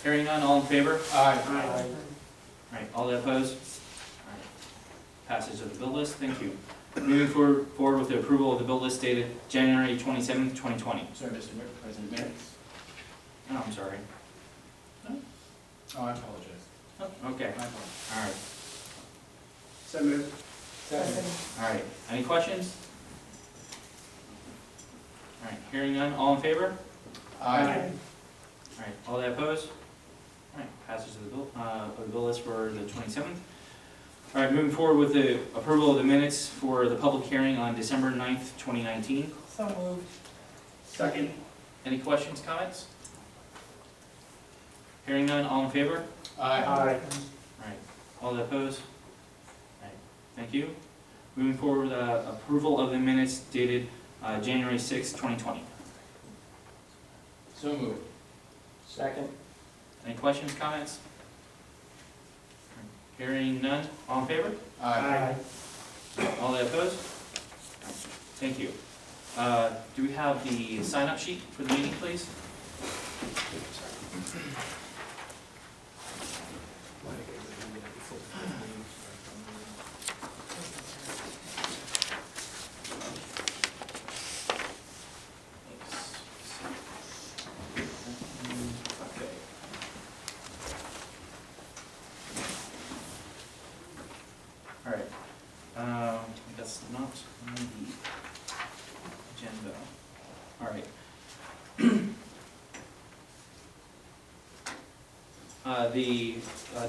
Hearing none, all in favor? Aye. All right, all that opposed? All right. Passage of the bill list, thank you. Moving forward with the approval of the bill list dated January 27th, 2020. Sorry, Mr. President, minutes? Oh, I'm sorry. Oh, I apologize. Oh, okay, My apologies. all right. So moved. Second. All right, any questions? All right, hearing none, all in favor? Aye. All right, all that opposed? All right, passage of the bill list for the 27th. All right, moving forward with the approval of the minutes for the public hearing on December 9th, 2019. So moved. Second. Any questions, comments? Hearing none, all in favor? Aye. All right, all that opposed? All right, thank you. Moving forward with approval of the minutes dated January 6th, 2020. So moved. Second. Any questions, comments? Hearing none, all in favor? Aye. All that opposed? Thank you. Do we have the sign-up sheet for the meeting, please? Okay. All right. That's not on the agenda. All right. The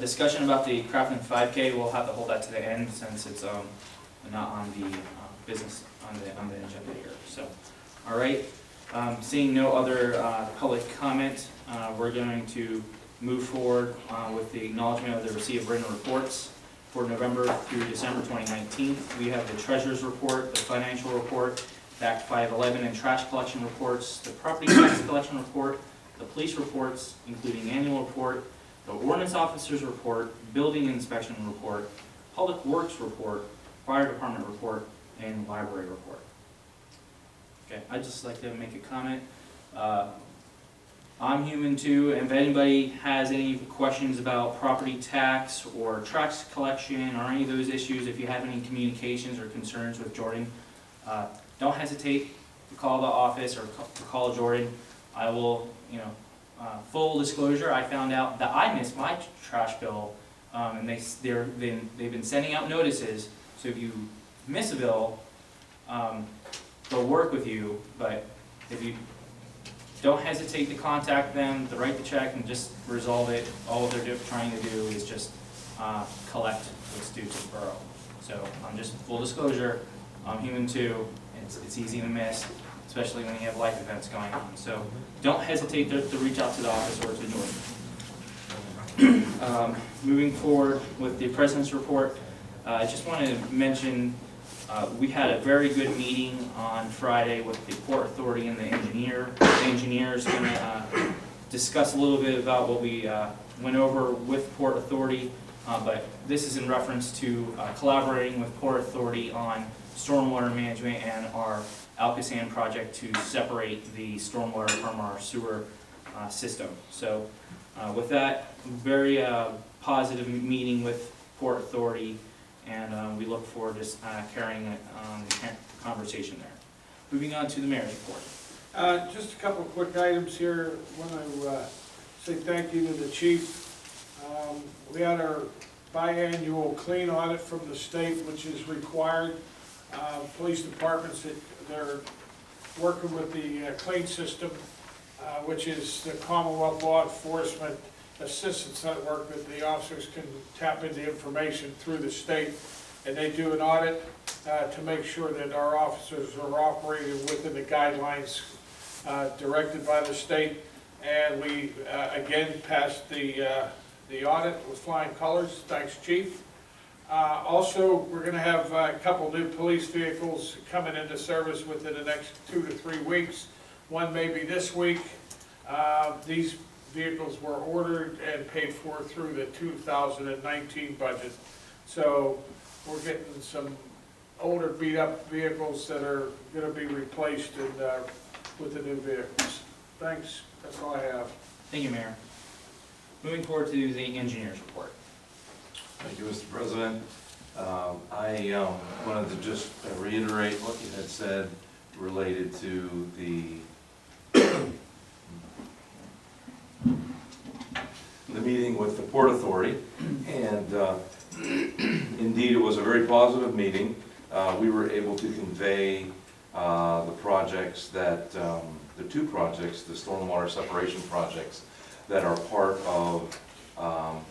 discussion about the Crafton 5K, we'll have to hold that to the end since it's not on the business on the agenda here. So, all right. Seeing no other public comment, we're going to move forward with the acknowledgement of the receipt of written reports for November through December 2019. We have the treasurer's report, the financial report, the Act 511 and trash collection reports, the property tax collection report, the police reports, including annual report, the ordinance officer's report, building inspection report, public works report, fire department report, and library report. Okay, I'd just like to make a comment. I'm human too, and if anybody has any questions about property tax or trash collection or any of those issues, if you have any communications or concerns with Jordan, don't hesitate to call the office or to call Jordan. I will, full disclosure, I found out that I missed my trash bill, and they've been sending out notices, so if you miss a bill, they'll work with you, but if you don't hesitate to contact them, to write the check and just resolve it. All they're trying to do is just collect what's due to the borough. So just full disclosure, I'm human too. It's easy to miss, especially when you have life events going on. So don't hesitate to reach out to the office or to Jordan. Moving forward with the president's report, I just wanted to mention we had a very good meeting on Friday with the Port Authority and the engineer. The engineer's going to discuss a little bit about what we went over with Port Authority, but this is in reference to collaborating with Port Authority on stormwater management and our Alcosan project to separate the stormwater from our sewer system. So with that, very positive meeting with Port Authority, and we look forward to carrying the conversation there. Moving on to the mayor's report. Just a couple of quick items here. Want to say thank you to the chief. We had our biannual clean audit from the state, which is required. Police departments, they're working with the clean system, which is the Commonwealth Law Enforcement Assistance Network, that the officers can tap into information through the state, and they do an audit to make sure that our officers are operating within the guidelines directed by the state. And we again passed the audit with flying colors. Thanks, Chief. Also, we're going to have a couple new police vehicles coming into service within the next 2 to 3 weeks. One maybe this week. These vehicles were ordered and paid for through the 2019 budget. So we're getting some older beat up vehicles that are going to be replaced with the new vehicles. Thanks, that's all I have. Thank you, Mayor. Moving forward to the engineer's report. Thank you, Mr. President. I wanted to just reiterate what you had said related to the meeting with the Port Authority, and indeed it was a very positive meeting. We were able to convey the projects that, the two projects, the stormwater separation projects that are part of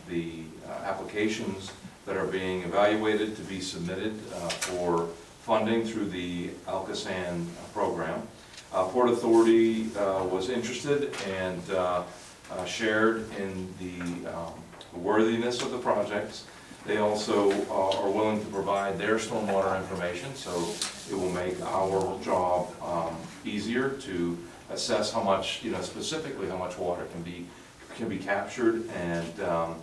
the applications that are being evaluated to be submitted for funding through the Alcosan program. Port Authority was interested and shared in the worthiness of the projects. They also are willing to provide their stormwater information, so it will make our job easier to assess how much, specifically how much water can be captured and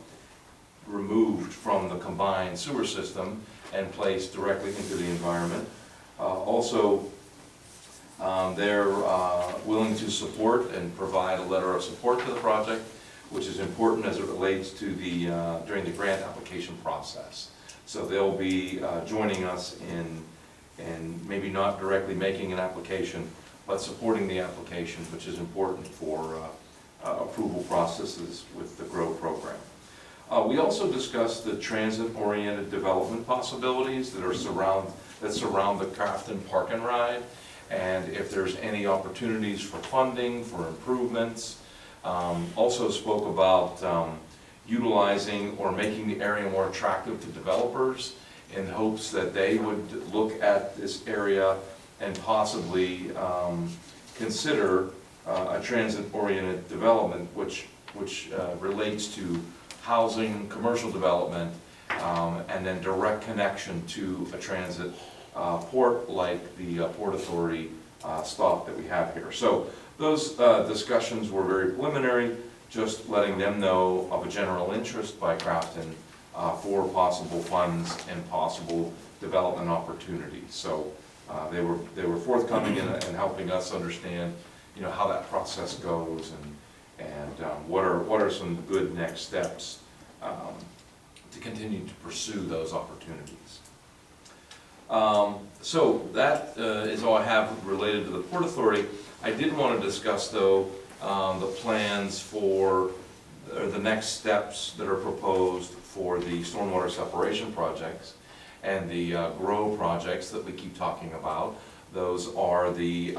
removed from the combined sewer system and placed directly into the environment. Also, they're willing to support and provide a letter of support to the project, which is important as it relates to the during the grant application process. So they'll be joining us in maybe not directly making an application, but supporting the application, which is important for approval processes with the GROW program. We also discussed the transit-oriented development possibilities that surround the Crafton Park and Ride, and if there's any opportunities for funding, for improvements. Also spoke about utilizing or making the area more attractive to developers in hopes that they would look at this area and possibly consider a transit-oriented development which relates to housing, commercial development, and then direct connection to a transit port like the Port Authority stop that we have here. So those discussions were very preliminary, just letting them know of a general interest by Crafton for possible funds and possible development opportunities. So they were forthcoming in helping us understand, how that process goes and what are some good next steps to continue to pursue those opportunities. So that is all I have related to the Port Authority. I did want to discuss, though, the plans for the next steps that are proposed for the stormwater separation projects and the GROW projects that we keep talking about. Those are the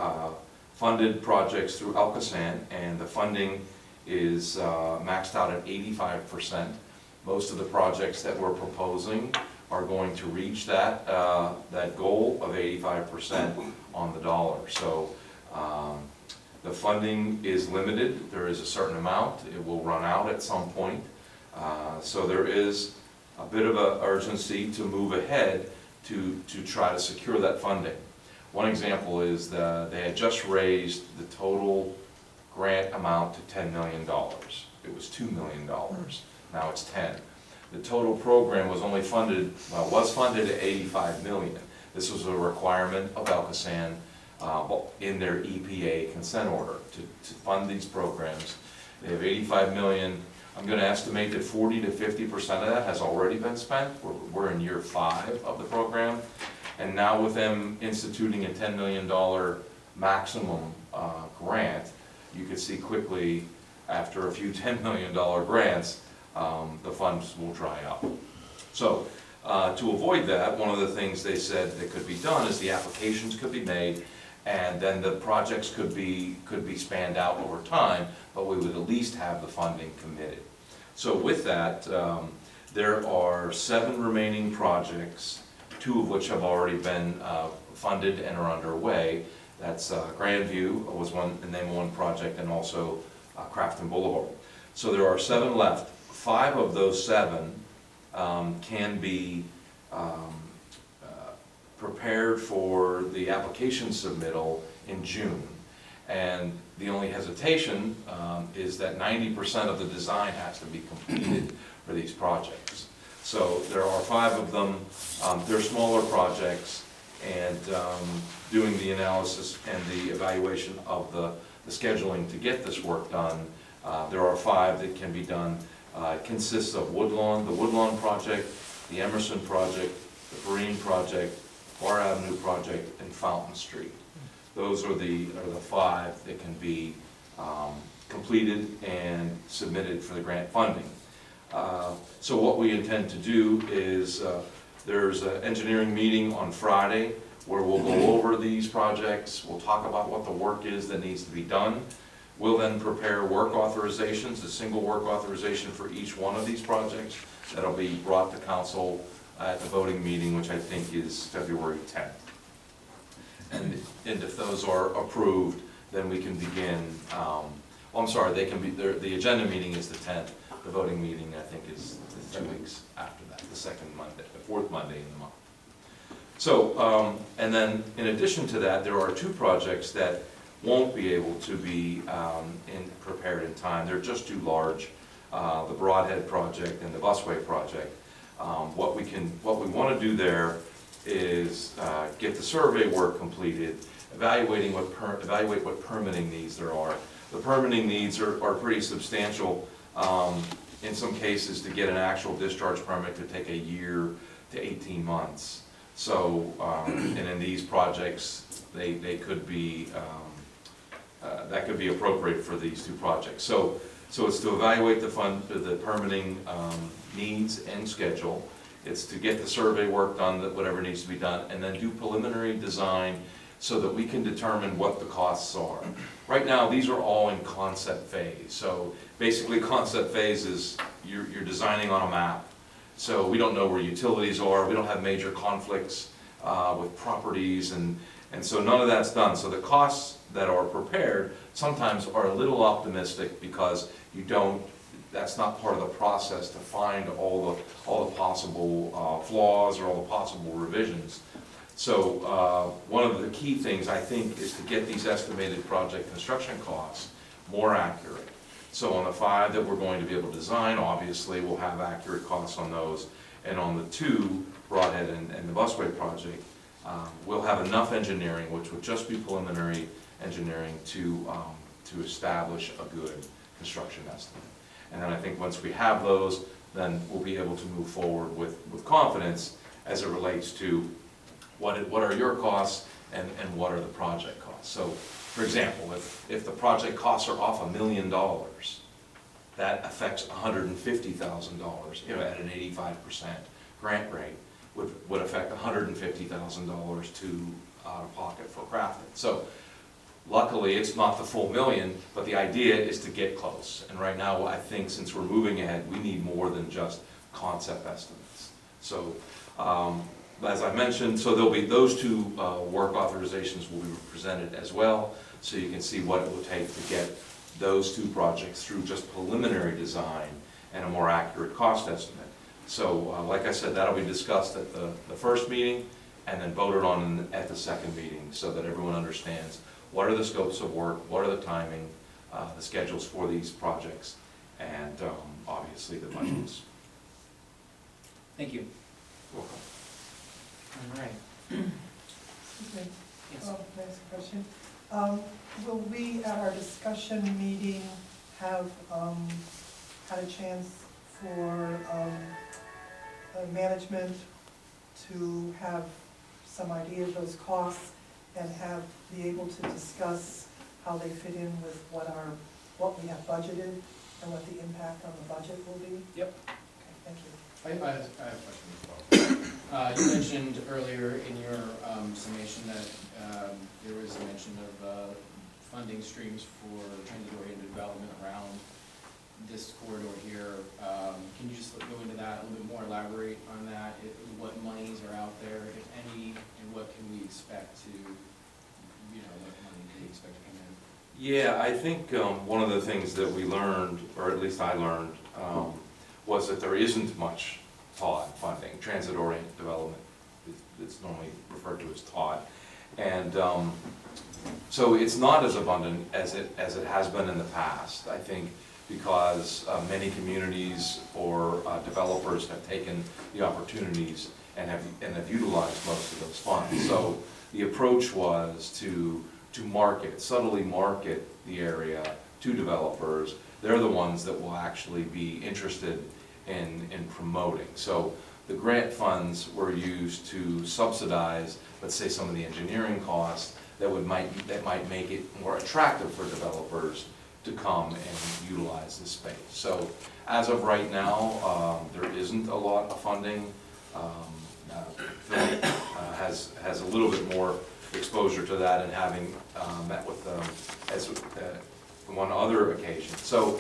funded projects through Alcosan, and the funding is maxed out at 85%. Most of the projects that we're proposing are going to reach that goal of 85% on the dollar. So the funding is limited. There is a certain amount. It will run out at some point. So there is a bit of an urgency to move ahead to try to secure that funding. One example is they had just raised the total grant amount to $10 million. It was $2 million. Now it's 10. The total program was funded at $85 million. This was a requirement of Alcosan in their EPA consent order to fund these programs. They have $85 million. I'm going to estimate that 40 to 50% of that has already been spent. We're in year 5 of the program. And now with them instituting a $10 million maximum grant, you can see quickly after a few $10 million grants, the funds will dry up. So to avoid that, one of the things they said that could be done is the applications could be made, and then the projects could be spanned out over time, but we would at least have the funding committed. So with that, there are 7 remaining projects, 2 of which have already been funded and are underway. That's Grandview was the name of one project, and also Crafton Boulevard. So there are 7 left. 5 of those 7 can be prepared for the application submittal in June. And the only hesitation is that 90% of the design has to be completed for these projects. So there are 5 of them. They're smaller projects, and doing the analysis and the evaluation of the scheduling to get this work done, there are 5 that can be done It consists of Woodlawn, the Woodlawn project, the Emerson project, the Marine project, Bar Avenue project, and Fountain Street. Those are the 5 that can be completed and submitted for the grant funding. So what we intend to do is, there's an engineering meeting on Friday where we'll go over these projects, we'll talk about what the work is that needs to be done. We'll then prepare work authorizations, a single work authorization for each one of these projects that'll be brought to council at the voting meeting, which I think is February 10th. And if those are approved, then we can begin, I'm sorry, they can be, the agenda meeting is the 10th. The voting meeting, I think, is 2 weeks after that, the second Monday, the 4th Monday in the month. So, and then in addition to that, there are 2 projects that won't be able to be prepared in time. They're just too large, the Broadhead project and the Busway project. What we want to do there is get the survey work completed, evaluate what permitting needs there are. The permitting needs are pretty substantial. In some cases, to get an actual discharge permit could take a year to 18 months. So, and in these projects, they could be, that could be appropriate for these 2 projects. So it's to evaluate the permitting needs and schedule. It's to get the survey work done, that whatever needs to be done, and then do preliminary design so that we can determine what the costs are. Right now, these are all in concept phase. So basically, concept phase is you're designing on a map. So we don't know where utilities are, we don't have major conflicts with properties, and so none of that's done. So the costs that are prepared sometimes are a little optimistic because that's not part of the process to find all the possible flaws or all the possible revisions. So one of the key things, I think, is to get these estimated project construction costs more accurate. So on the 5 that we're going to be able to design, obviously, we'll have accurate costs on those. And on the 2, Broadhead and the Busway project, we'll have enough engineering, which would just be preliminary engineering, to establish a good construction estimate. And then I think once we have those, then we'll be able to move forward with confidence as it relates to what are your costs and what are the project costs. So, for example, if the project costs are off $1 million, that affects $150,000, at an 85% grant rate, would affect $150,000 to out of pocket for Crafton. So luckily, it's not the full $1 million, but the idea is to get close. And right now, I think since we're moving ahead, we need more than just concept estimates. So, as I mentioned, so there'll be those 2 work authorizations will be presented as well, so you can see what it will take to get those 2 projects through just preliminary design and a more accurate cost estimate. So, like I said, that'll be discussed at the first meeting and then voted on at the second meeting, so that everyone understands what are the scopes of work, what are the timing, the schedules for these projects, and obviously the budgets. Thank you. Welcome. All right. Excuse me. Yes. Oh, next question. Will we, at our discussion meeting, have had a chance for management to have some idea of those costs and be able to discuss how they fit in with what we have budgeted and what the impact on the budget will be? Yep. Okay, thank you. I have a question as well. You mentioned earlier in your summation that there was a mention of funding streams for transit-oriented development around this corridor here. Can you just go into that a little bit more, elaborate on that? What monies are out there, if any, and what can we expect to, what money can we expect to come in? Yeah, I think one of the things that we learned, or at least I learned, was that there isn't much TOD funding, transit-oriented development. It's normally referred to as TOD. And so it's not as abundant as it has been in the past, I think, because many communities or developers have taken the opportunities and have utilized most of those funds. So the approach was to subtly market the area to developers they're the ones that will actually be interested in promoting. So the grant funds were used to subsidize, let's say, some of the engineering costs that might make it more attractive for developers to come and utilize the space. So as of right now, there isn't a lot of funding. Phil has a little bit more exposure to that, and having met with them as one other occasion. So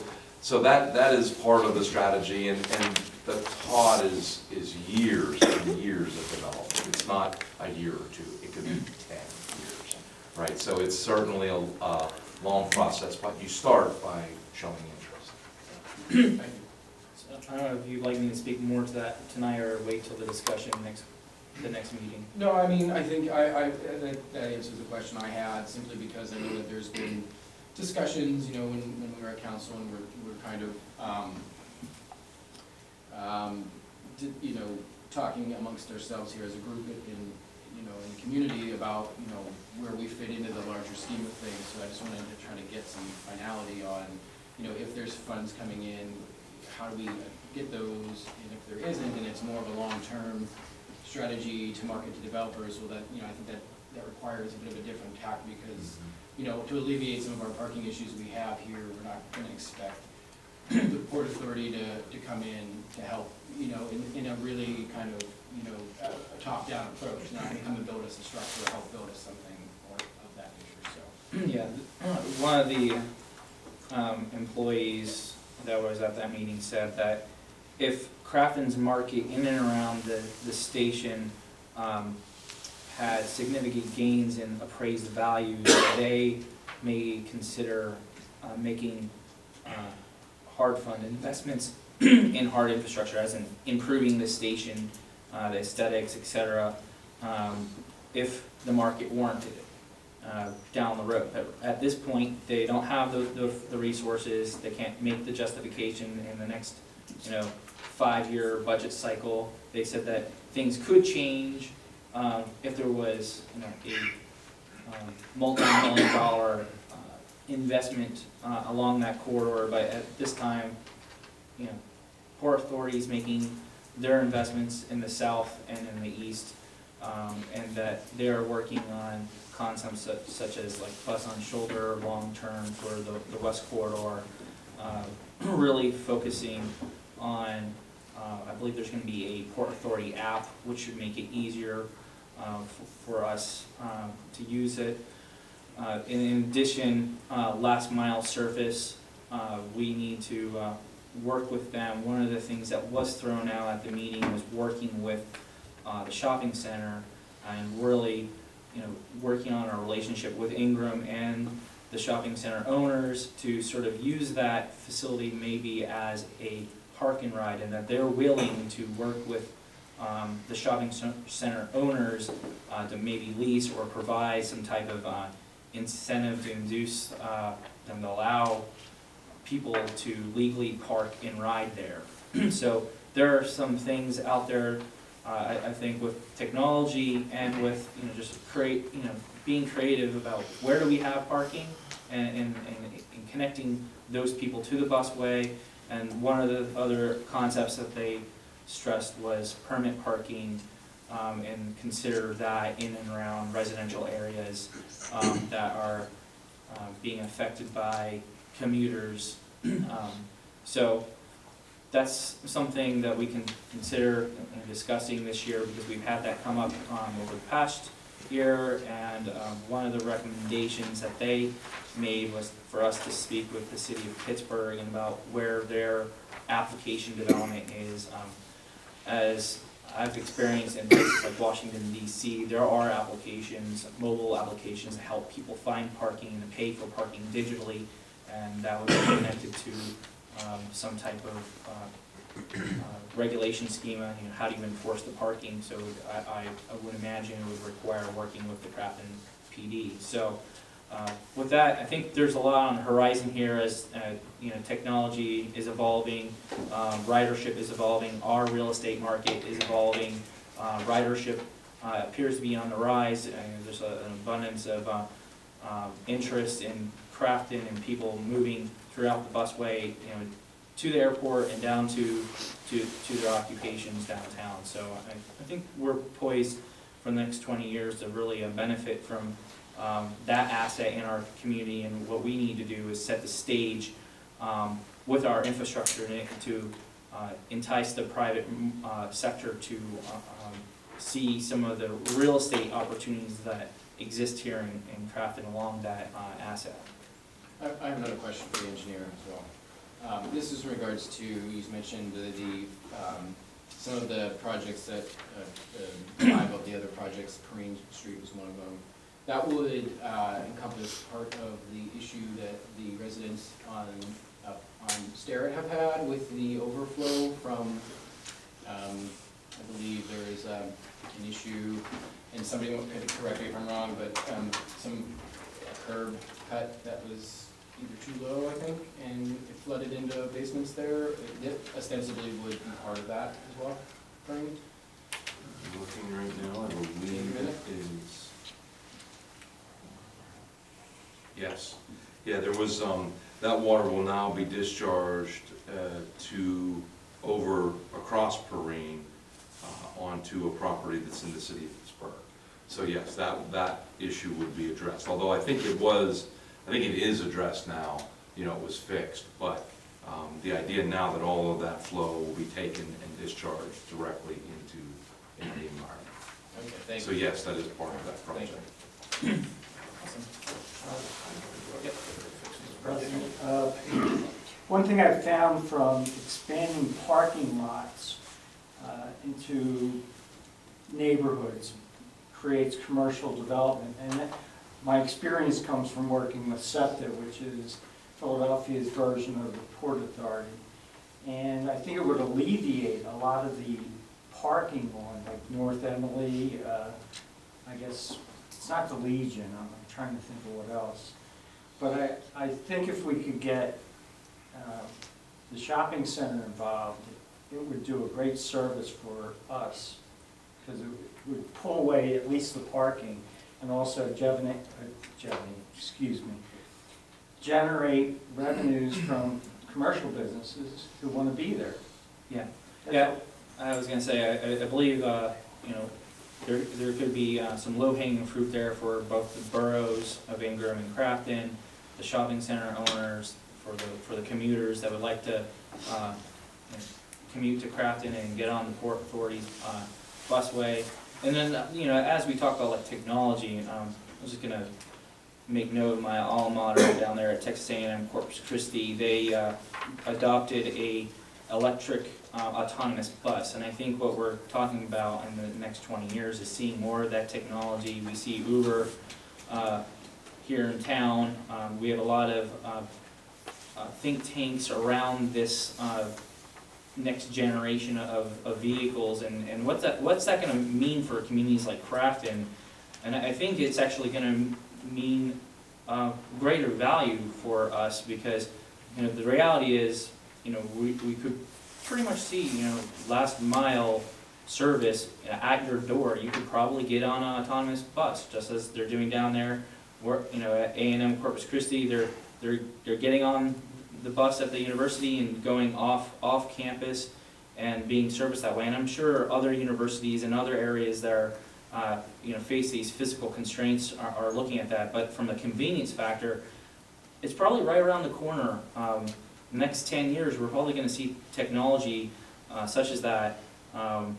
that is part of the strategy, and the thought is years and years of development. It's not a year or two, it could be 10 years, right? So it's certainly a long process, but you start by showing interest. Thank you. So, I don't know if you'd like me to speak more to that tonight, or wait till the discussion the next meeting. No, I mean, I think that answers the question I had, simply because I know that there's been discussions, you know, when we were at council, and we're kind of, you know, talking amongst ourselves here as a group in the community about, you know, where we fit into the larger scheme of things. So I just wanted to try to get some finality on, you know, if there's funds coming in, how do we get those, and if there isn't, and it's more of a long-term strategy to market to developers, well, that, you know, I think that requires a bit of a different tack, because, you know, to alleviate some of our parking issues we have here, we're not gonna expect the Port Authority to come in to help, you know, in a really kind of, you know, a top-down approach. They're not gonna come and build us a structure or help build us something or of that nature, so. Yeah, one of the employees that was at that meeting said that if Crafton's market in and around the station had significant gains in appraised values, they may consider making hard fund investments in hard infrastructure, as in improving the station, the aesthetics, etc., if the market warranted it down the road. But at this point, they don't have the resources. They can't make the justification in the next, you know, 5-year budget cycle. They said that things could change if there was, you know, a multi-million-dollar investment along that corridor. But at this time, you know, Port Authority is making their investments in the south and in the east, and that they're working on concepts such as like bus on shoulder long-term for the west corridor, really focusing on, I believe there's going to be a Port Authority app, which should make it easier for us to use it. In addition, last mile surface, we need to work with them. One of the things that was thrown out at the meeting was working with the shopping center and really, you know, working on our relationship with Ingram and the shopping center owners to sort of use that facility maybe as a park and ride, and that they're willing to work with the shopping center owners to maybe lease or provide some type of incentive to induce them to allow people to legally park and ride there. So there are some things out there, I think, with technology and with, you know, just being creative about where do we have parking, and connecting those people to the busway. And one of the other concepts that they stressed was permit parking, and consider that in and around residential areas that are being affected by commuters. So that's something that we can consider discussing this year, because we've had that come up over the past year, and one of the recommendations that they made was for us to speak with the city of Pittsburgh and about where their application development is. As I've experienced in places like Washington, D.C., there are applications, mobile applications, to help people find parking and pay for parking digitally, and that would be connected to some type of regulation schema. You know, how do you enforce the parking? So I would imagine it would require working with the Crafton PD. So with that, I think there's a lot on the horizon here as you know, technology is evolving, ridership is evolving, our real estate market is evolving, ridership appears to be on the rise, and there's an abundance of interest in Crafton and people moving throughout the busway, to the airport and down to their occupations downtown. So I think we're poised for the next 20 years to really benefit from that asset in our community, and what we need to do is set the stage with our infrastructure to entice the private sector to see some of the real estate opportunities that exist here in Crafton along that asset. I have another question for the engineer as well. This is in regards to, you mentioned some of the projects that, 5 of the other projects, Perrine Street was one of them. That would encompass part of the issue that the residents on Starrett have had with the overflow from, I believe there is an issue, and somebody will correct me if I'm wrong, but some curb cut that was either too low, I think, and it flooded into basements there. It ostensibly would be part of that as well, Frank? I'm looking right now, I believe it is. Yes, yeah, there was, that water will now be discharged across Perrine onto a property that's in the city of Pittsburgh. So yes, that issue would be addressed, although I think it is addressed now, it was fixed, but the idea now that all of that flow will be taken and discharged directly into the environment. Okay, thank you. So yes, that is part of that project. President, one thing I've found from expanding parking lots into neighborhoods creates commercial development, and my experience comes from working with SEPTA, which is Philadelphia's version of the Port Authority, and I think it would alleviate a lot of the parking on like North Emily. I guess it's not the Legion. I'm trying to think of what else. But I think if we could get the shopping center involved, it would do a great service for us, because it would pull away at least the parking, and also generate revenues from commercial businesses who want to be there. Yeah, yeah. I was going to say, I believe there could be some low-hanging fruit there for both the boroughs of Ingram and Crafton, the shopping center owners, for the commuters that would like to commute to Crafton and get on the Port Authority's busway. And then, as we talk about like technology, I'm just going to make note of my alma mater down there at Texas A&M Corpus Christi. They adopted a electric autonomous bus, and I think what we're talking about in the next 20 years is seeing more of that technology. We see Uber here in town. We have a lot of think tanks around this next generation of vehicles, and what's that going to mean for communities like Crafton? And I think it's actually going to mean greater value for us, because the reality is we could pretty much see last mile service at your door. You could probably get on an autonomous bus, just as they're doing down there. At A&M Corpus Christi, they're getting on the bus at the university and going off campus and being serviced that way. And I'm sure other universities and other areas that are face these physical constraints are looking at that. But from a convenience factor, it's probably right around the corner. Next 10 years, we're probably going to see technology such as that come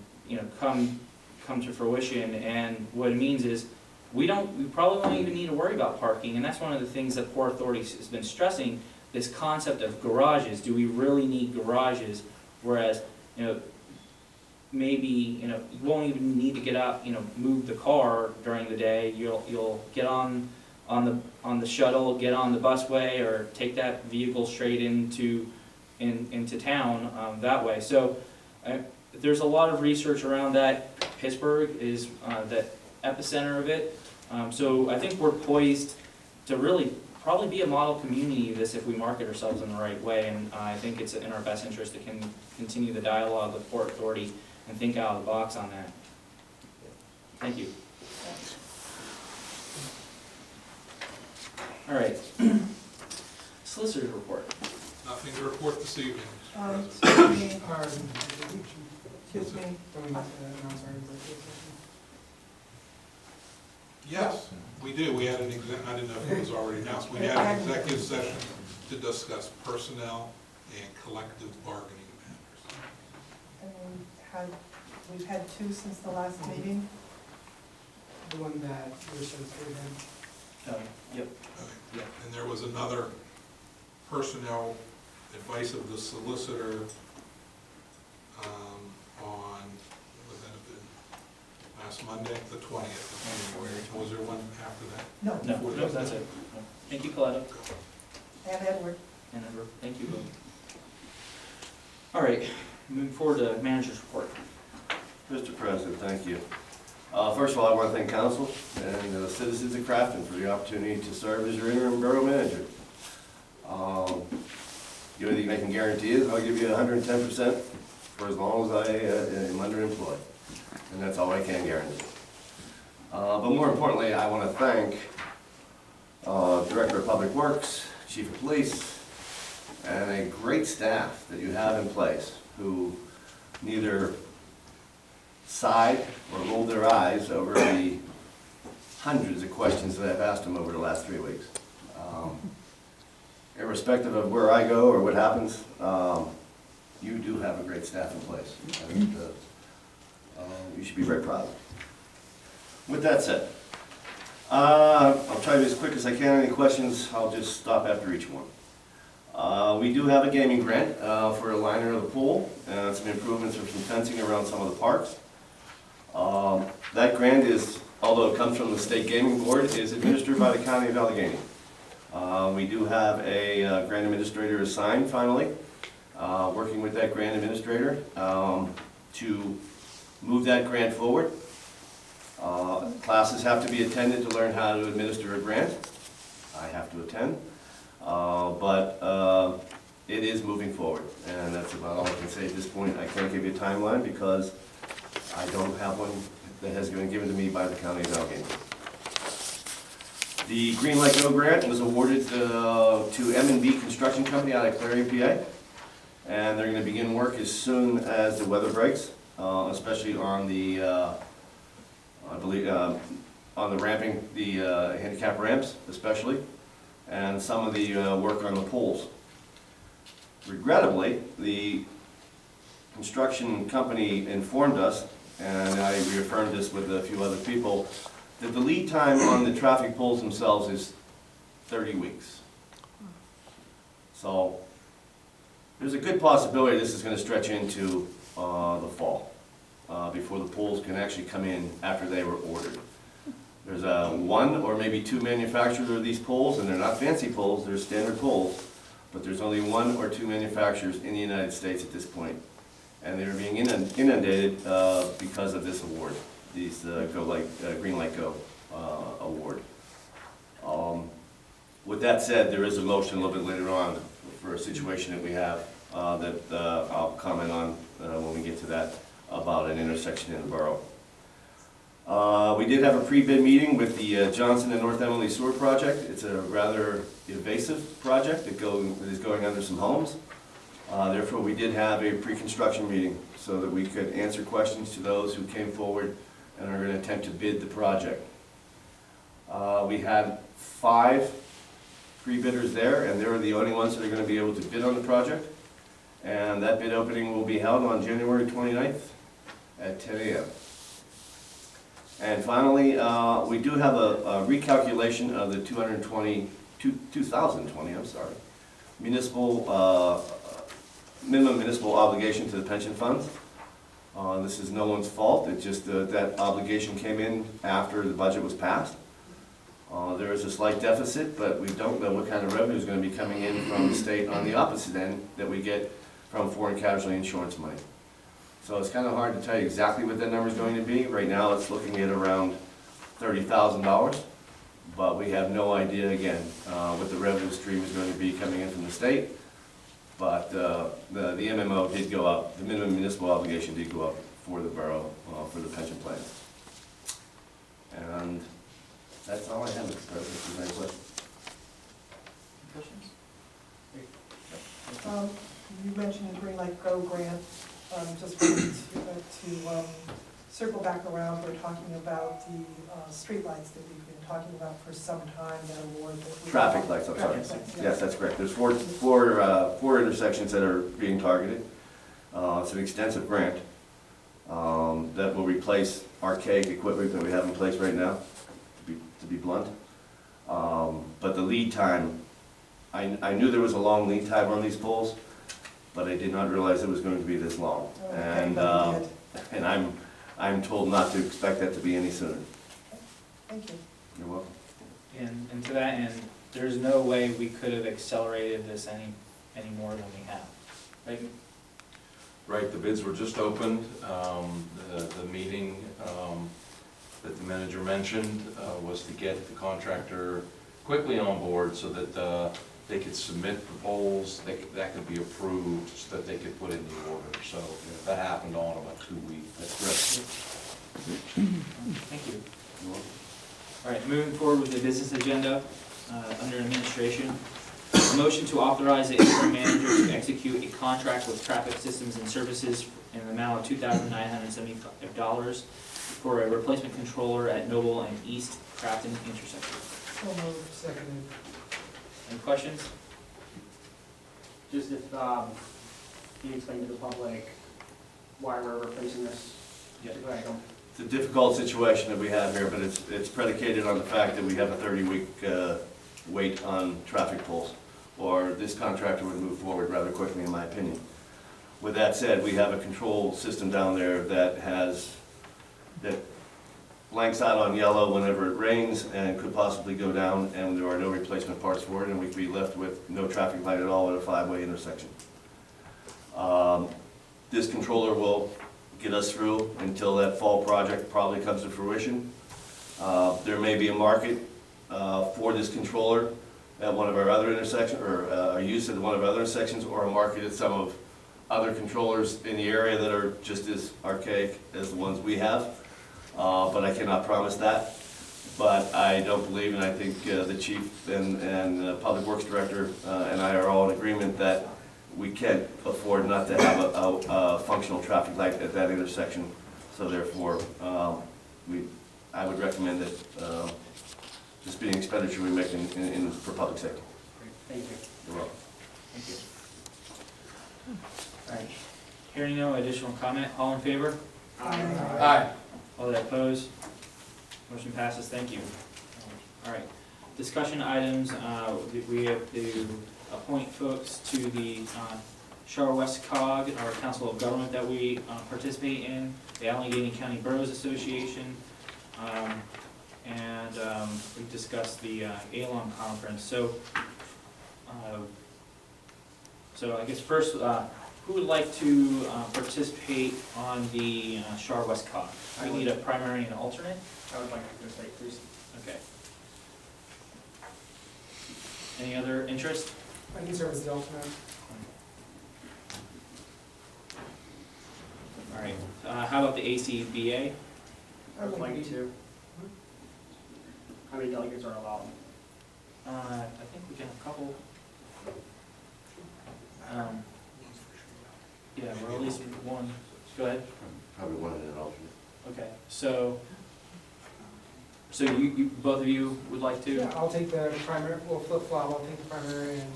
to fruition. And what it means is we probably won't even need to worry about parking. And that's one of the things that Port Authority has been stressing, this concept of garages. Do we really need garages? Whereas maybe you won't even need to get out, move the car during the day. You'll get on the shuttle, get on the busway, or take that vehicle straight into town that way. So there's a lot of research around that. Pittsburgh is the epicenter of it. So I think we're poised to really probably be a model community of this if we market ourselves in the right way, and I think it's in our best interest to continue the dialogue with Port Authority and think out of the box on that. Thank you. All right. Solicitor's report. Nothing to report this evening. Excuse me, excuse me. Yes, we do. We had an I didn't know if it was already announced. We had an executive session to discuss personnel and collective bargaining matters. And we've had two since the last meeting. The one that your solicitor had. Yep. Okay. And there was another personnel advice of the solicitor on, would that have been last Monday, the 20th of January? Was there one after that? No, No, that's it. No. Thank you, Coletta. and Edward. And Edward, thank you both. All right, moving forward to manager's report. Mr. President, thank you. First of all, I want to thank council and the citizens of Crafton for the opportunity to serve as your interim borough manager. The only thing I can guarantee is I'll give you 110% for as long as I am underemployed. And that's all I can guarantee. But more importantly, I want to thank Director of Public Works, Chief of Police, and a great staff that you have in place who neither sighed or rolled their eyes over the hundreds of questions that I've asked them over the last 3 weeks. Irrespective of where I go or what happens, you do have a great staff in place. And, you should be very proud. With that said, I'll try to be as quick as I can. Any questions, I'll just stop after each one. We do have a gaming grant for a liner of the pool and some improvements or some fencing around some of the parks. That grant is, although it comes from the State Gaming Board, is administered by the County of Allegheny. We do have a grant administrator assigned finally, working with that grant administrator to move that grant forward. Classes have to be attended to learn how to administer a grant. I have to attend, but it is moving forward, and that's about all I can say at this point. I can't give you a timeline because I don't have one that has been given to me by the County of Allegheny. The Green Light Go grant was awarded to M&B Construction Company out of Clary, PA, and they're going to begin work as soon as the weather breaks, especially on the, I believe, on the ramping, the handicap ramps especially, and some of the work on the poles. Regrettably, the construction company informed us, and I reaffirmed this with a few other people, that the lead time on the traffic poles themselves is 30 weeks. So there's a good possibility this is going to stretch into the fall before the poles can actually come in after they were ordered. There's one or maybe two manufacturers of these poles, and they're not fancy poles, they're standard poles, but there's only one or two manufacturers in the United States at this point. And they're being inundated because of this award, these Green Light Go award. With that said, there is a motion a little bit later on for a situation that we have that I'll comment on when we get to that, about an intersection in the borough. We did have a pre-bid meeting with the Johnson and North Emily Sewer Project. It's a rather invasive project that is going under some homes. Therefore, we did have a pre-construction meeting so that we could answer questions to those who came forward and are going to attempt to bid the project. We had 5 pre-bidders there, and they're the only ones that are going to be able to bid on the project. And that bid opening will be held on January 29th at 10 a.m. And finally, we do have a recalculation of the 2020, municipal minimum municipal obligation to the pension funds. This is no one's fault. It's just that obligation came in after the budget was passed. There is a slight deficit, but we don't know what kind of revenue is going to be coming in from the state on the opposite end that we get from foreign casualty insurance money. So it's kind of hard to tell you exactly what that number is going to be. Right now it's looking at around $30,000, but we have no idea again what the revenue stream is going to be coming in from the state. But the MMO did go up, the minimum municipal obligation did go up for the borough, for the pension plans. And that's all I have, Mr. President. Is there any questions? Questions? You mentioned the Green Light Go grant, just wanted to circle back around, we're talking about the streetlights that we've been talking about for some time, that award that we. Traffic lights, I'm sorry. Traffic lights, Yes, that's correct. There's four intersections that are being targeted. It's an extensive grant that will replace archaic equipment that we have in place right now, to be blunt. But the lead time, I knew there was a long lead time on these poles, but I did not realize it was going to be this long. Okay, but we did. And I'm told not to expect that to be any sooner. Thank you. You're welcome. And to that end, there's no way we could have accelerated this any more than we have, right? Right, the bids were just opened. The meeting that the manager mentioned was to get the contractor quickly on board so that they could submit proposals, that could be approved, so that they could put in the order. So that happened all in about 2 weeks. That's correct. Thank you. You're welcome. All right, moving forward with the business agenda, under administration. A motion to authorize the interim manager to execute a contract with Traffic Systems and Services in an amount of $2,975 for a replacement controller at Noble and East Crafton intersection. So moved, seconded. Any questions? Just if, can you explain to the public why we're replacing this item? It's a difficult situation that we have here, but it's predicated on the fact that we have a 30-week wait on traffic poles, or this contractor would move forward rather quickly, in my opinion. With that said, we have a control system down there that blanks out on yellow whenever it rains and could possibly go down, and there are no replacement parts for it, and we could be left with no traffic light at all at a 5-way intersection. This controller will get us through until that fall project probably comes to fruition. There may be a market for this controller at one of our other intersections, or a use at one of our other intersections, or a market at some of other controllers in the area that are just as archaic as the ones we have. But I cannot promise that. But I don't believe, and I think the chief and public works director and I are all in agreement that we can't afford not to have a functional traffic light at that intersection. So therefore, I would recommend that this be an expenditure we make for public safety. Thank you. You're welcome. Thank you. All right, hearing no additional comment, all in favor? Aye. All that opposed? Motion passes, thank you. All right, discussion items, we have to appoint folks to the Shar West COG, our Council of Government that we participate in, the Allegheny County Boroughs Association, and we discussed the ALOM conference. So I guess first, who would like to participate on the Shar West COG? We need a primary and an alternate? I would like to participate, please. Okay. Any other interest? I can serve as the alternate. All right, how about the ACBA? I would like to. How many delegates are allowed? I think we can have a couple. Yeah, or at least one. Go ahead. Probably one and an alternate. Okay, so you both of you would like to? Yeah, I'll take the primary, we'll flip-flop, I'll take the primary, and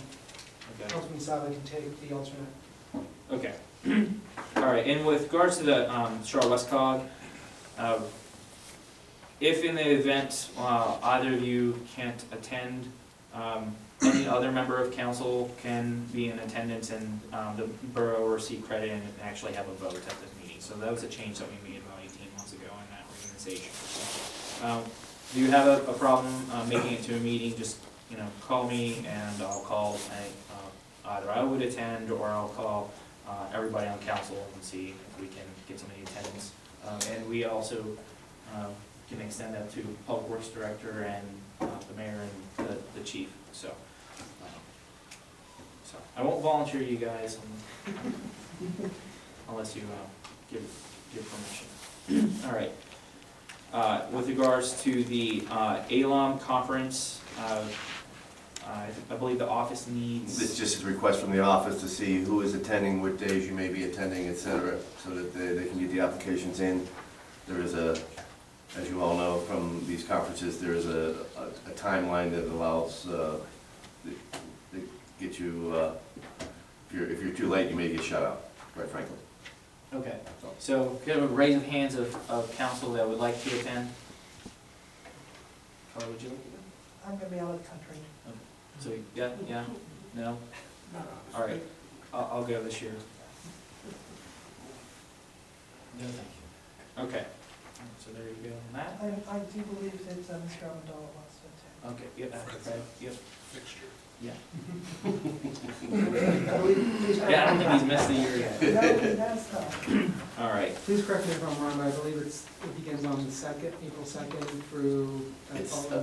Okay. Councilman Sava can take the alternate. Okay. All right, and with regards to the Shar West COG, if in the event either of you can't attend, any other member of council can be in attendance and the borough or receive credit and actually have a vote at this meeting. So that was a change that we made about 18 months ago in that organization. Do you have a problem making it to a meeting? Just call me and I'll call. Either I would attend or I'll call everybody on council and see if we can get somebody attendance. And we also can extend that to public works director and the mayor and the chief. So I won't volunteer you guys unless you give permission. All right. With regards to the ALOM conference, I believe the office needs. It's just a request from the office to see who is attending, what days you may be attending, et cetera, so that they can get the applications in. There is a, as you all know from these conferences, there is a timeline that allows, that get you, if you're too late, you may get shut out, quite frankly. Okay, so could I have a raise of hands of council that would like to attend? Carl, would you like to go? I'm gonna be out of the country. So, yeah, no? No, no. All right, I'll go this year. No, thank you. Okay, so there you go on that. I do believe that Mr. Amendola wants to attend. Okay, yeah, Fred, yep, Fixture. yeah. Please Yeah, I don't think he's missed the year yet. No, he has not. All right, Please correct me if I'm wrong, but I believe it begins on the second, April 2nd through.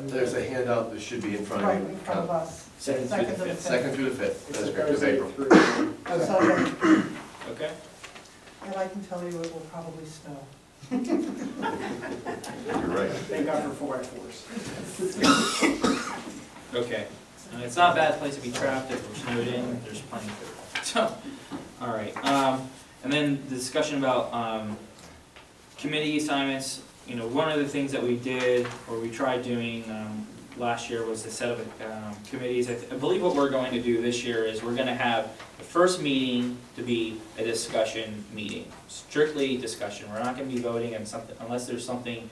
There's a handout that should be in front of Right you. in front of us. Second through the to fifth. Second through the fifth, It's that's a correct, of Thursday April. through. So, yeah, okay. and I can tell you it will probably snow. You're right. Thank God for 4x4s. Okay, it's not a bad place to be trapped if we're snowed in, there's plenty of food. So, all right, and then the discussion about committee assignments. You know, one of the things that we did, or we tried doing last year, was to set up committees. I believe what we're going to do this year is we're gonna have the first meeting to be a discussion meeting, strictly discussion. We're not gonna be voting on something, unless there's something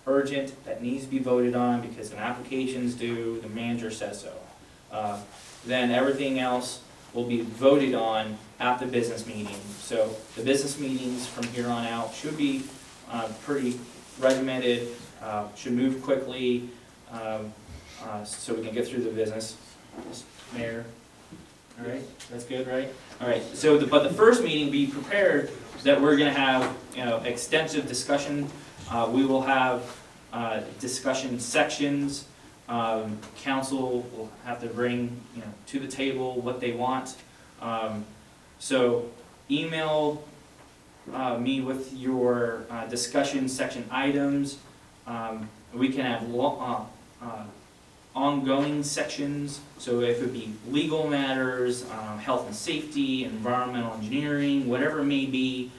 urgent that needs to be voted on because an application's due, the manager says so. Then everything else will be voted on at the business meeting. So the business meetings from here on out should be pretty regimented, should move quickly, so we can get through the business. Mayor, all right, that's good, right? All right, so but the first meeting, be prepared that we're gonna have, you know, extensive discussion. We will have discussion sections. Council will have to bring, you know, to the table what they want. So email me with your discussion section items. We can have ongoing sections, so if it be legal matters, health and safety, environmental engineering, whatever it may be,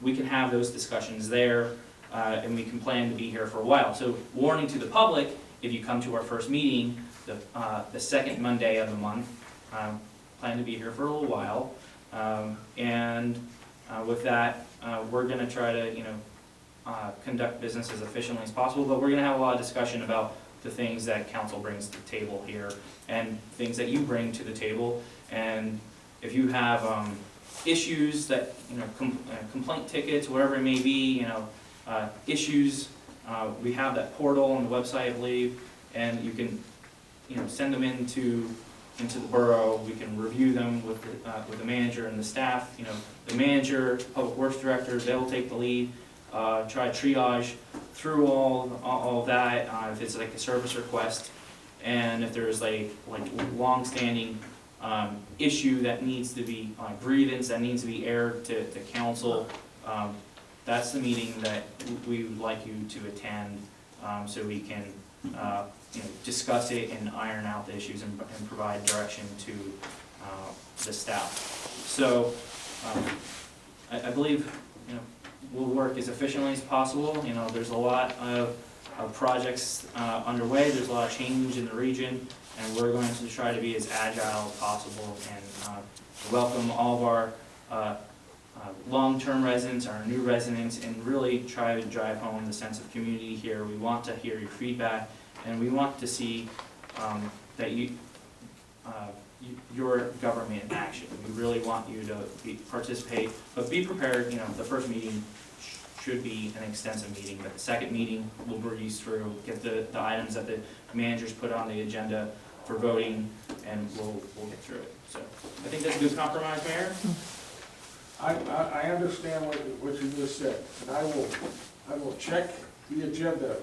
we can have those discussions there, and we can plan to be here for a while. So warning to the public, if you come to our first meeting, the second Monday of the month, plan to be here for a little while. And with that, we're gonna try to, you know, conduct business as efficiently as possible, but we're gonna have a lot of discussion about the things that council brings to the table here, and things that you bring to the table. And if you have issues that, you know, complaint tickets, whatever it may be, you know, issues, we have that portal on the website, I believe, and you can, you know, send them into the borough. We can review them with the manager and the staff. You know, the manager, public works director, they'll take the lead, try to triage through all of that, if it's like a service request, and if there's like long-standing issue that needs to be, grievance that needs to be aired to council, that's the meeting that we would like you to attend, so we can, you know, discuss it and iron out the issues and provide direction to the staff. So I believe, you know, we'll work as efficiently as possible. You know, there's a lot of projects underway, there's a lot of change in the region, and we're going to try to be as agile as possible and welcome all of our long-term residents, our new residents, and really try to drive home the sense of community here. We want to hear your feedback, and we want to see that your government in action. We really want you to participate, but be prepared. You know, the first meeting should be an extensive meeting, but the second meeting we'll breeze through, get the items that the managers put on the agenda for voting, and we'll get through it. So I think that's a good compromise, Mayor. I understand what you just said, and I will check the agenda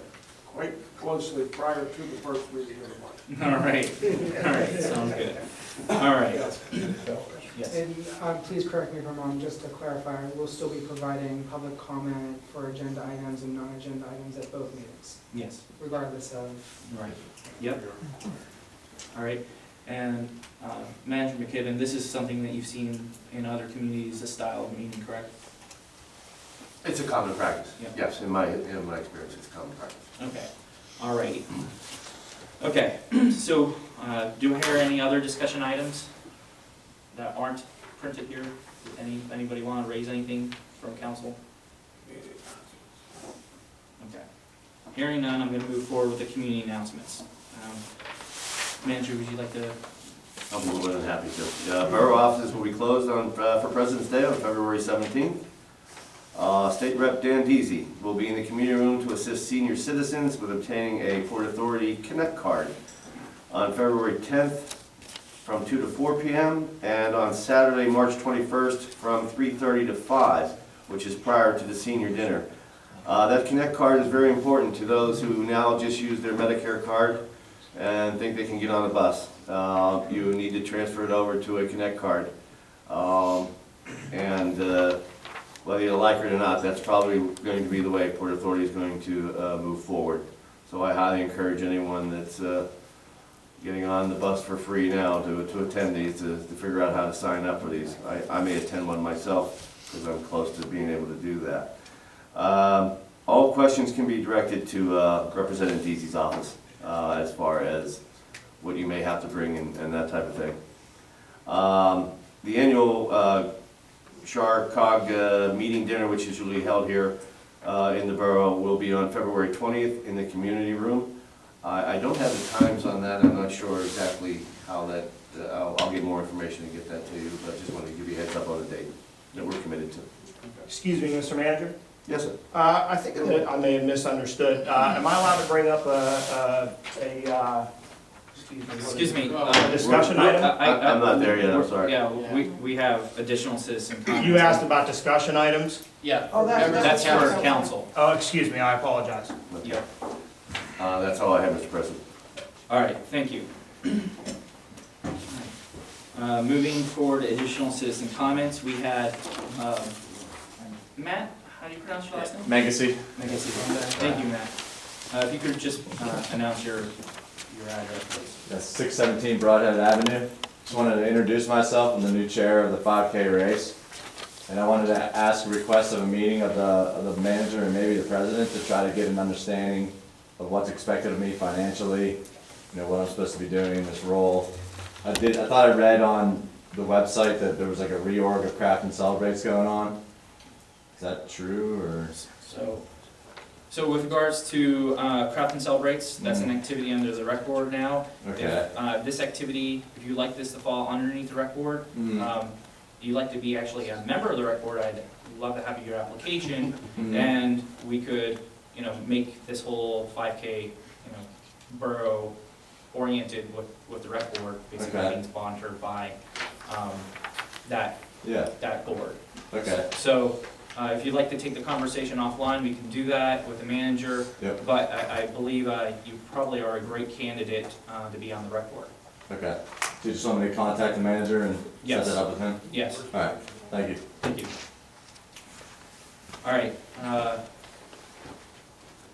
quite closely prior to the first meeting of the month. All right, sounds good. All right. Yes. And please correct me if I'm wrong, just to clarify, we'll still be providing public comment for agenda items and non-agenda items at both meetings, Yes. regardless of. Right. Yep. All right, and Manager McKibben, this is something that you've seen in other communities, this style of meeting, correct? It's a common practice. Yeah. Yes, in my experience, it's a common practice. Okay, all righty. Okay, so do I hear any other discussion items that aren't printed here? Anybody want to raise anything from council? Okay. Hearing none, I'm going to move forward with the community announcements. Manager, would you like to? I'll be more than happy to. Borough offices will be closed for President's Day on February 17th. State Rep Dan Deasy will be in the community room to assist senior citizens with obtaining a Port Authority Connect card on February 10th from 2 to 4 p.m. and on Saturday, March 21st from 3:30 to 5, which is prior to the senior dinner. That Connect card is very important to those who now just use their Medicare card and think they can get on a bus. You need to transfer it over to a Connect card. Whether you like it or not, that's probably going to be the way Port Authority is going to move forward. So I highly encourage anyone that's getting on the bus for free now to attend these, to figure out how to sign up for these. I may attend one myself because I'm close to being able to do that. All questions can be directed to Representative Deasy's office as far as what you may have to bring and that type of thing. The annual CHAR-COG meeting dinner, which is usually held here in the borough, will be on February 20th in the community room. I don't have the times on that. I'm not sure exactly how that, I'll get more information and get that to you, but I just wanted to give you a heads up on the date that we're committed to. Excuse me, Mr. Manager? Yes, sir. I think that I may have misunderstood. Am I allowed to bring up Excuse me. a discussion item? I'm not there yet, I'm sorry. Yeah, we have additional citizen comments. You asked about discussion items? Yeah. Oh, That's for council. Oh, excuse me, I apologize. Yeah. That's all I have, Mr. President. All right, thank you. Moving forward, additional citizen comments, we had, Matt, how do you pronounce your last name? Megacy. Thank you, Matt. If you could just announce your address, please. That's 617 Broadhead Avenue. Just wanted to introduce myself. I'm the new chair of the 5K race. And I wanted to ask a request of a meeting of the manager and maybe the president to try to get an understanding of what's expected of me financially, what I'm supposed to be doing in this role. I thought I read on the website that there was like a reorg of Crafton Celebrates going on. Is that true, or? So with regards to Crafton Celebrates, that's an activity under the rec board now. Okay. If this activity, if you'd like this to fall underneath the rec board, you'd like to be actually a member of the rec board, I'd love to have your application, and we could, make this whole 5K, borough oriented with the rec board, basically being sponsored by that board. Okay. So if you'd like to take the conversation offline, we can do that with the manager. Yep. But I believe you probably are a great candidate to be on the rec board. Okay. So you just want me to contact the manager and Yes. set that up with him? Yes. All right. Thank you. Thank you. All right.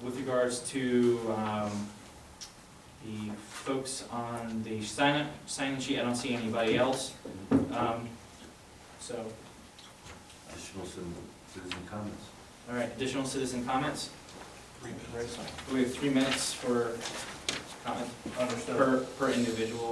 With regards to the folks on the sign-in sheet, I don't see anybody else. So, Additional citizen comments. all right, additional citizen comments? 3 minutes. We have 3 minutes for comment per individual.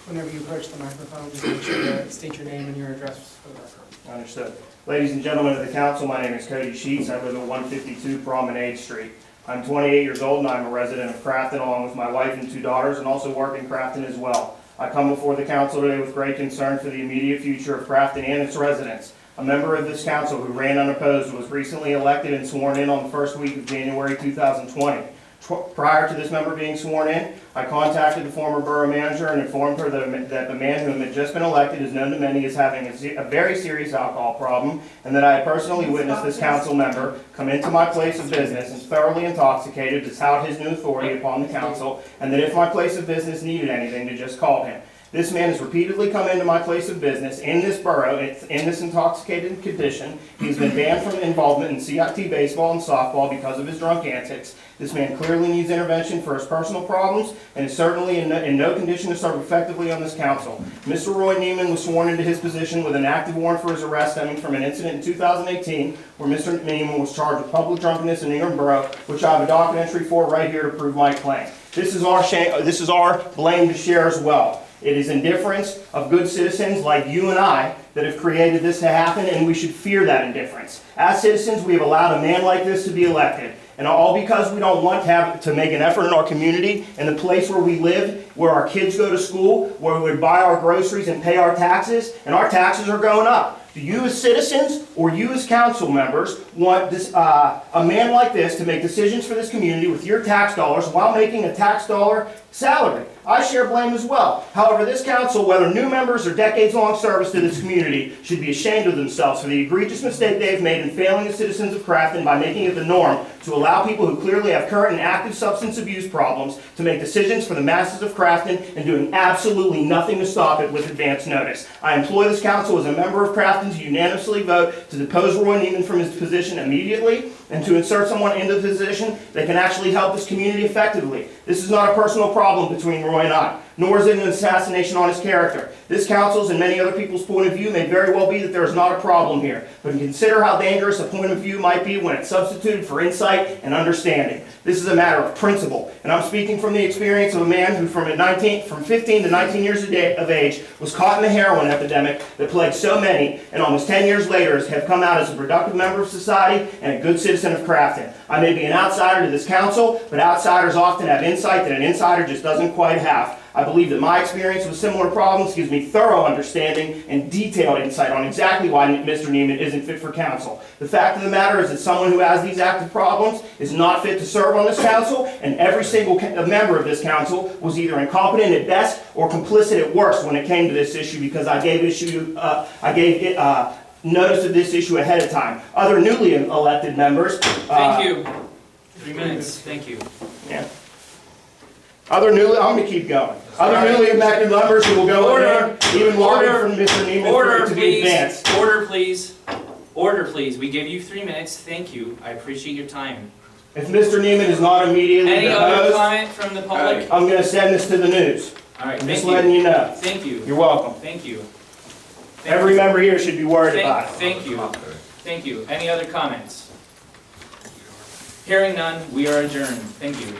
Whenever you approach the microphone, just make sure to state your name and your address for the record. Understood. Ladies and gentlemen of the council, my name is Cody Sheets. I live at 152 Promenade Street. I'm 28 years old and I'm a resident of Crafton along with my wife and 2 daughters, and also work in Crafton as well. I come before the council today with great concern for the immediate future of Crafton and its residents. A member of this council who ran unopposed was recently elected and sworn in on the first week of January 2020. Prior to this member being sworn in, I contacted the former borough manager and informed her that the man whom had just been elected is known to many as having a very serious alcohol problem, and that I had personally witnessed this council member come into my place of business and thoroughly intoxicated to tout his new authority upon the council, and that if my place of business needed anything, to just call him. This man has repeatedly come into my place of business in this borough in this intoxicated condition. He's been banned from involvement in CIT baseball and softball because of his drunk antics. This man clearly needs intervention for his personal problems and is certainly in no condition to serve effectively on this council. Mr. Roy Neiman was sworn into his position with an active warrant for his arrest stemming from an incident in 2018 where Mr. Neiman was charged with public drunkenness in Ingham Borough, which I have a docket entry for right here to prove my claim. This is our blame to share as well. It is indifference of good citizens like you and I that have created this to happen, and we should fear that indifference. As citizens, we have allowed a man like this to be elected, and all because we don't want to make an effort in our community and the place where we live, where our kids go to school, where we buy our groceries and pay our taxes, and our taxes are going up. Do you as citizens or you as council members want a man like this to make decisions for this community with your tax dollars while making a tax dollar salary? I share blame as well. However, this council, whether new members or decades-long service to this community, should be ashamed of themselves for the egregious mistake they have made in failing the citizens of Crafton by making it the norm to allow people who clearly have current and active substance abuse problems to make decisions for the masses of Crafton and doing absolutely nothing to stop it with advance notice. I implore this council as a member of Crafton to unanimously vote to depose Roy Neiman from his position immediately and to insert someone into the position that can actually help this community effectively. This is not a personal problem between Roy and I, nor is it an assassination on his character. This council's and many other people's point of view may very well be that there is not a problem here, but consider how dangerous a point of view might be when it's substituted for insight and understanding. This is a matter of principle, and I'm speaking from the experience of a man who from 15 to 19 years of age was caught in the heroin epidemic that plagued so many, and almost 10 years later have come out as a productive member of society and a good citizen of Crafton. I may be an outsider to this council, but outsiders often have insight that an insider just doesn't quite have. I believe that my experience with similar problems gives me thorough understanding and detailed insight on exactly why Mr. Neiman isn't fit for council. The fact of the matter is that someone who has these active problems is not fit to serve on this council, and every single member of this council was either incompetent at best or complicit at worst when it came to this issue, because I gave notice of this issue ahead of time. Other newly elected members... Thank you. 3 minutes. Thank you. Yeah. I'm going to keep going. Other newly elected members who will go in there, even longer from Mr. Neiman for it to be advanced. Order, please. Order, please. We gave you 3 minutes. Thank you. I appreciate your time. If Mr. Neiman is not immediately Any other deposed, comment from the public? I'm going to send this to the news. All right, I'm thank just you. letting you know. Thank you. You're welcome. Thank you. Every member here should be worried about it. Thank you. Thank you. Any other comments? Hearing none, we are adjourned. Thank you.